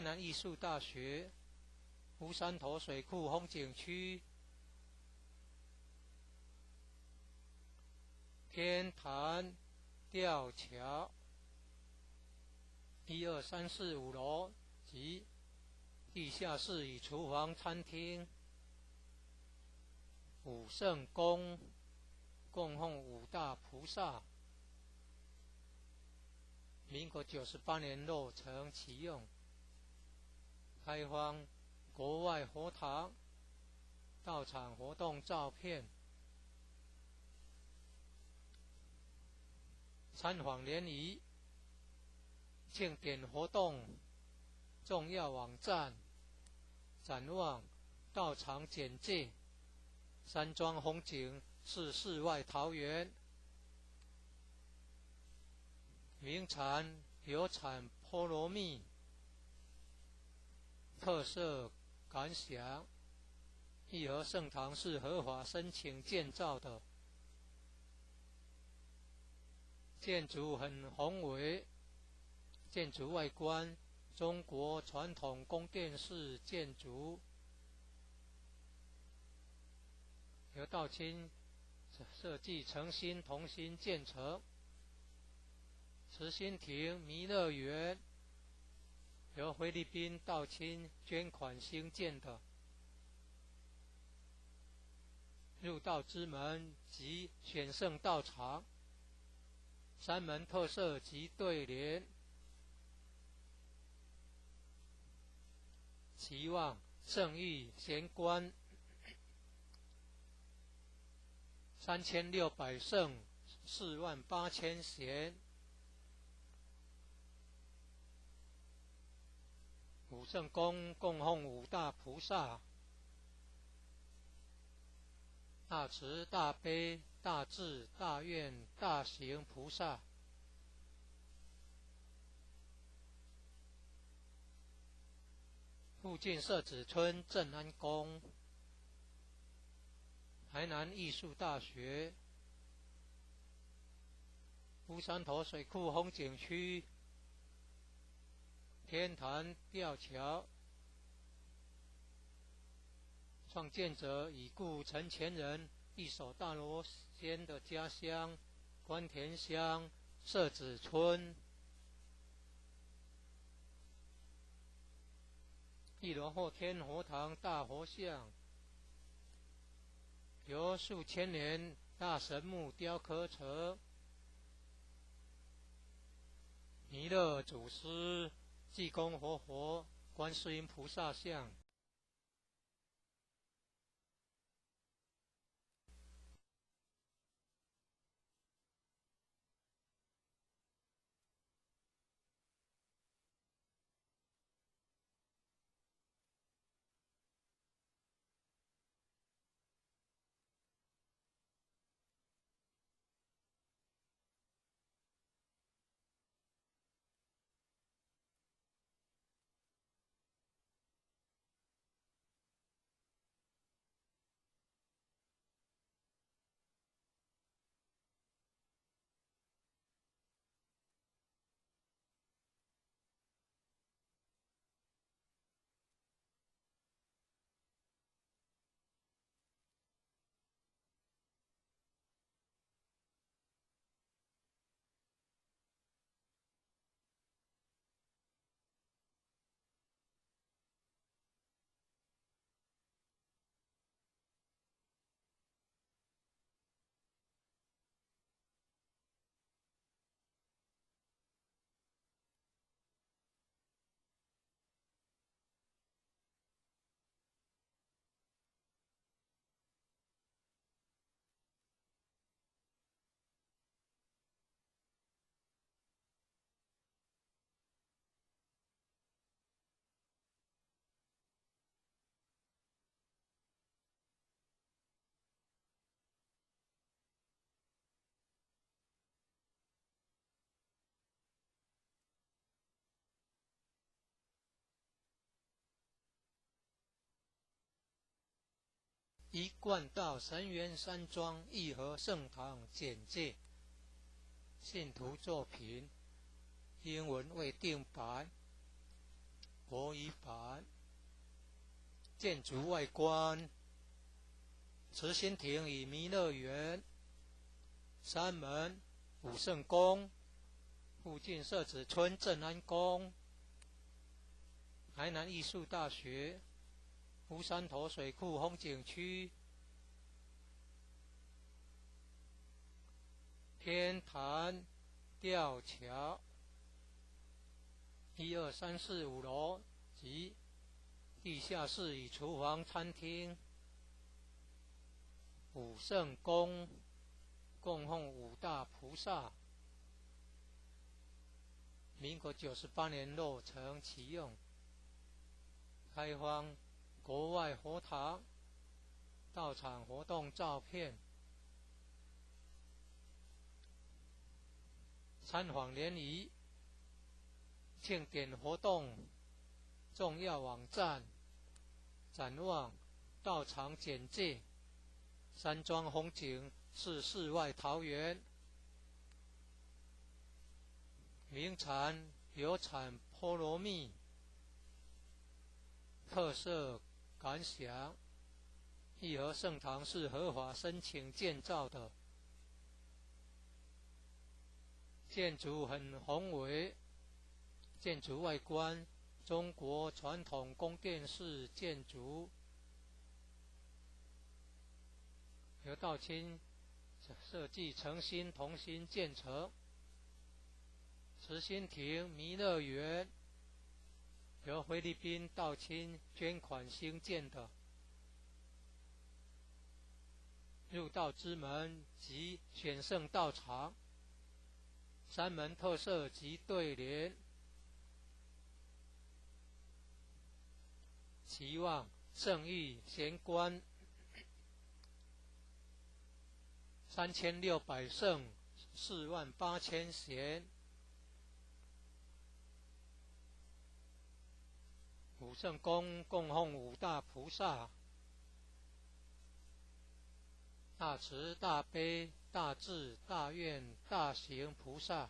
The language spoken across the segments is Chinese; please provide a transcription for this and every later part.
南艺术大学乌山头水库风景区天坛吊桥1、2、3、4、5楼及地下室与厨房、餐厅。武圣宫供奉五大菩萨，民国98年落成启用，开放国外佛堂到场活动照片，参访联谊、庆典活动重要网站、展望到场简介。山庄风景是世外桃源，名产有产菠萝蜜，特色感想。义和圣堂是合法申请建造的，建筑很宏伟，建筑外观中国传统宫殿式建筑，由道清设计诚心同心建成。慈心亭弥勒园由菲律宾道清捐款兴建的，入道之门及选圣道场，山门特色及对联，期望圣域贤官3600圣48000贤。武圣宫供奉五大菩萨，大慈大悲大智大愿大行菩萨。附近社子村正安宫，台南艺术大学乌山头水库风景区天坛吊桥，创建者已故陈前人一手大罗仙的家乡关田乡社子村。1楼后天佛堂大佛像，由数千年大神木雕刻成，弥勒祖师、济公活佛、观世音菩萨像。一贯道神源山庄义和圣堂简介，信徒作品英文未定版，国语版。建筑外观：慈心亭与弥勒园，山门武圣宫，附近社子村正安宫，台南艺术大学，乌山头水库风景区，天坛吊桥，1、2、3、4、5楼及地下室与厨房、餐厅。武圣宫供奉5大菩萨，民国98年落成启用，开放国外佛堂到场活动照片。参访联谊庆典活动重要网站，展望到场简介，山庄风景是世外桃源，名产有产菠萝蜜，特色感想：义和圣堂是合法申请建造的，建筑很宏伟，建筑外观中国传统宫殿式建筑，刘道清设计诚心同心建成。慈心亭弥勒园由菲律宾道清捐款兴建的，入道之门及选圣道场，山门特色及对联，期望圣域贤官3600圣48000贤。武圣宫供奉5大菩萨，大慈大悲大智大愿大行菩萨。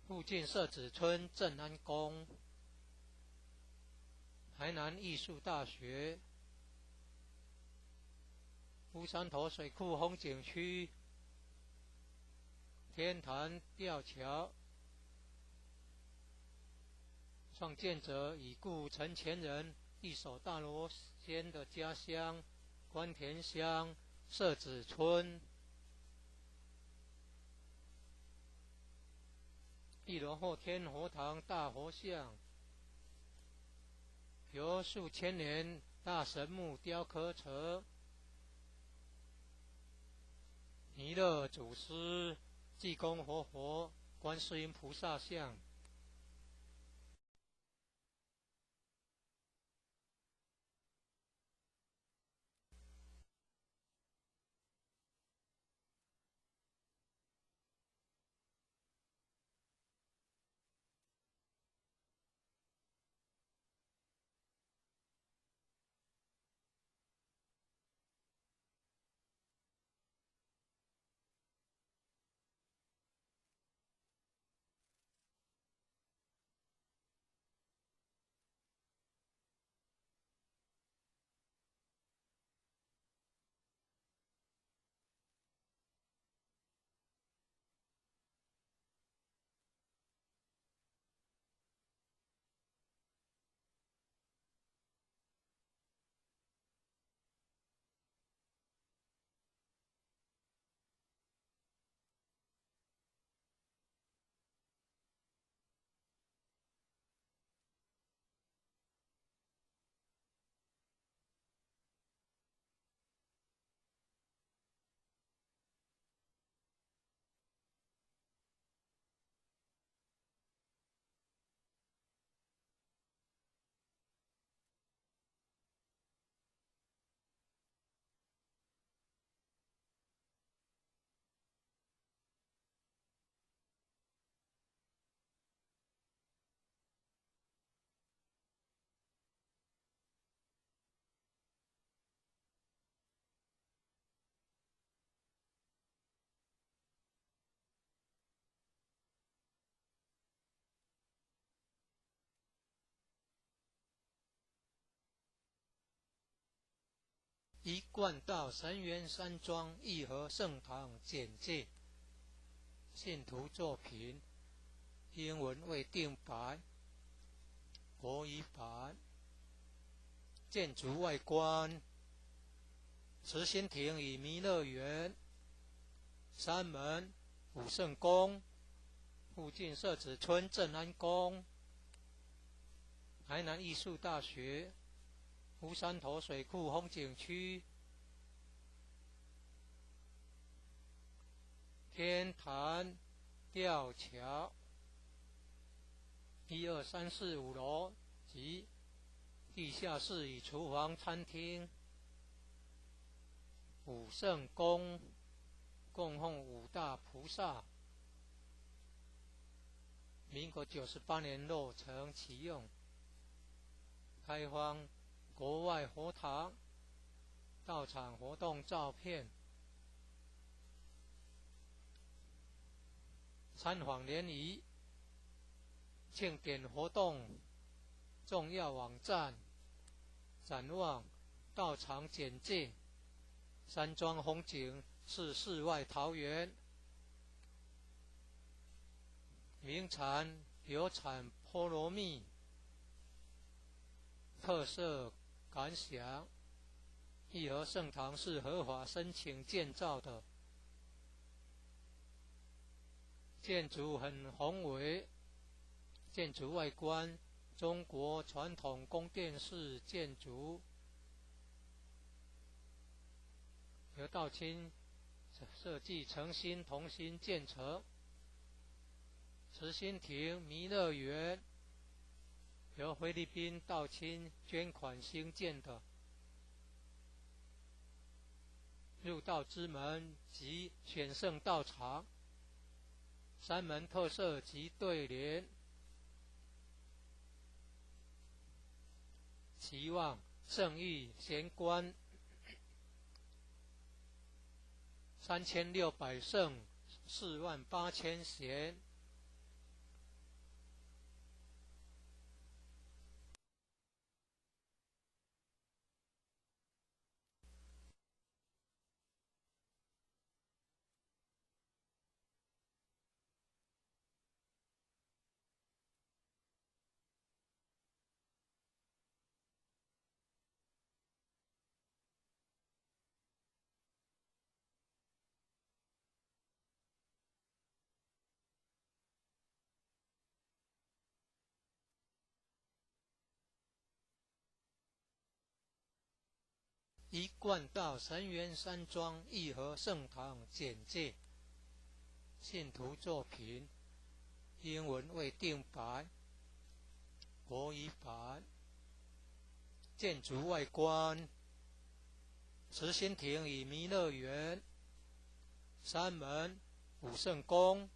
附近社子村正安宫，台南艺术大学，乌山头水库风景区，天坛吊桥，创建者已故陈前人一手大罗仙的家乡关田乡社子村。1楼后天佛堂大佛像，由数千年大神木雕刻成，弥勒祖师、济公活佛、观世音菩萨像。一贯道神元山庄义和圣堂简介，信徒作品，英文未定版，国语版。建筑外观：慈心亭与弥勒园，山门、武圣宫，附近社子村正安宫，台南艺术大学，乌山头水库风景区，天坛吊桥，1、2、3、4、5楼及地下室与厨房、餐厅。武圣宫供奉5大菩萨，民国98年落成启用，开放国外佛堂到场活动照片。参访联谊庆典活动重要网站，展望到场简介。山庄风景是世外桃源，名产有产菠萝蜜，特色感想：义和圣堂是合法申请建造的，建筑很宏伟，建筑外观中国传统宫殿式建筑，由道清设计诚心同心建成。慈心亭弥勒园由菲律宾道清捐款兴建的，入道之门及选圣道场，山门特色及对联，期望圣誉贤官3600圣48000贤。一贯道神元山庄义和圣堂简介，信徒作品，英文未定版，国语版。建筑外观：慈心亭与弥勒园，山门、武圣宫，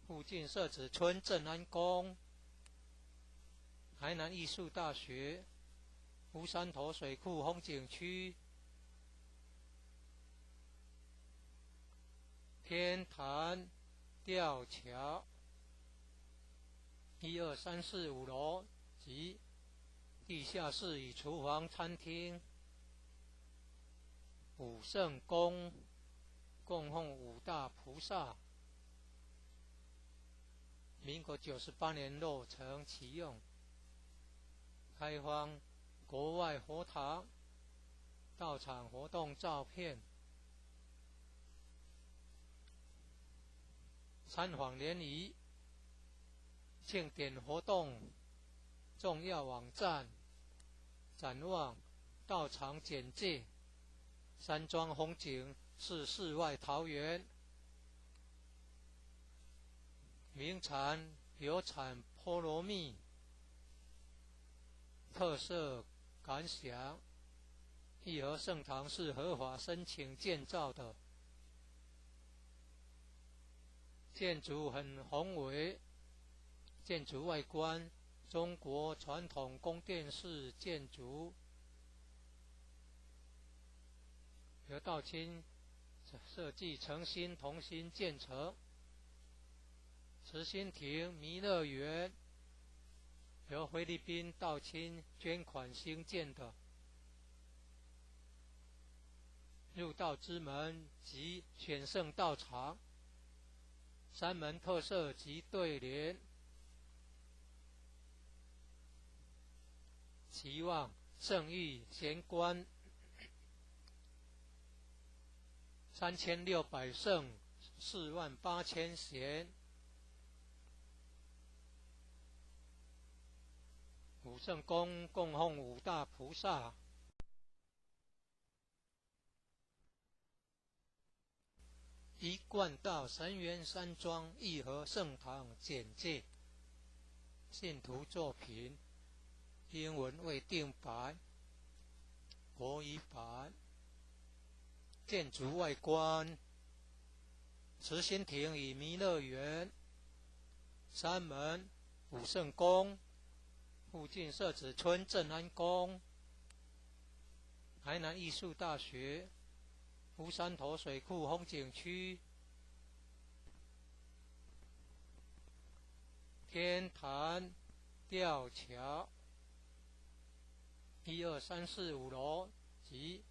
附近社子村正安宫，台南艺术大学，乌山头水库风景区，天坛吊桥，1、2、3、4、5楼及地下室与厨房、餐厅。武圣宫供奉5大菩萨，民国98年落成启用，开放国外佛堂到场活动照片。参访联谊庆典活动重要网站，展望到场简介。山庄风景是世外桃源，名产有产菠萝蜜，特色感想：义和圣堂是合法申请建造的，建筑很宏伟，建筑外观中国传统宫殿式建筑，由道清设计诚心同心建成。慈心亭弥勒园由菲律宾道清捐款兴建的，入道之门及选圣道场，三门特色及对联，期望圣誉贤官，3600圣，48000贤，五圣宫供奉五大菩萨。一贯道神元山庄义和圣堂简介，信徒作品，英文未定版，国语版。建筑外观，慈心亭与弥勒园，山门武圣宫，附近社子村正安宫，台南艺术大学，乌山头水库风景区，天坛吊桥，1、2、3、4、5楼及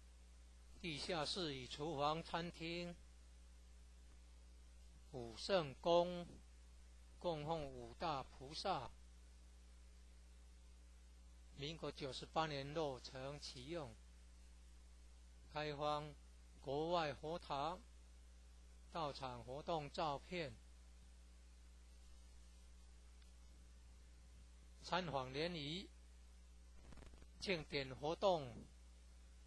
地下室与厨房、餐厅。武圣宫供奉五大菩萨，民国98年落成启用，开放国外佛堂，道场活动照片，参访联谊，庆典活动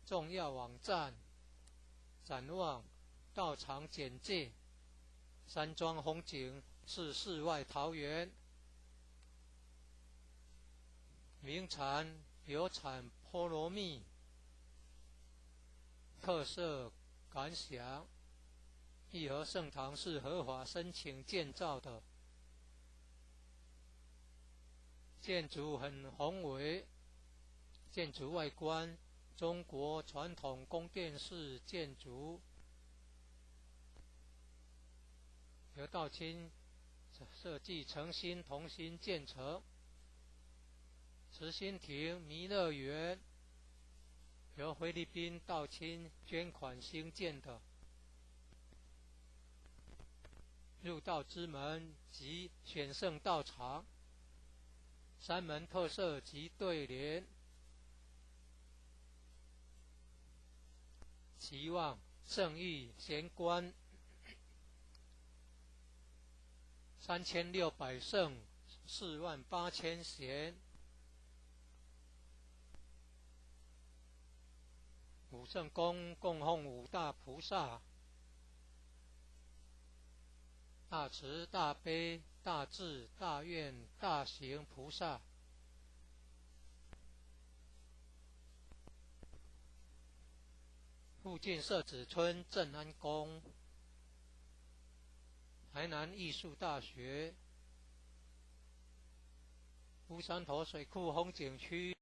重要网站，展望道场简介，山庄风景是世外桃源，名产有产菠萝蜜，特色感想，义和圣堂是合法申请建造的，建筑很宏伟，建筑外观中国传统宫殿式建筑，由道清设计诚心同心建成，慈心亭弥勒园由菲律宾道清捐款兴建的，入道之门及选圣道场，三门特色及对联，期望圣誉贤官，3600圣，48000贤，武圣宫供奉五大菩萨，大慈大悲大智大愿大行菩萨，附近社子村正安宫，台南艺术大学，乌山头水库风景区。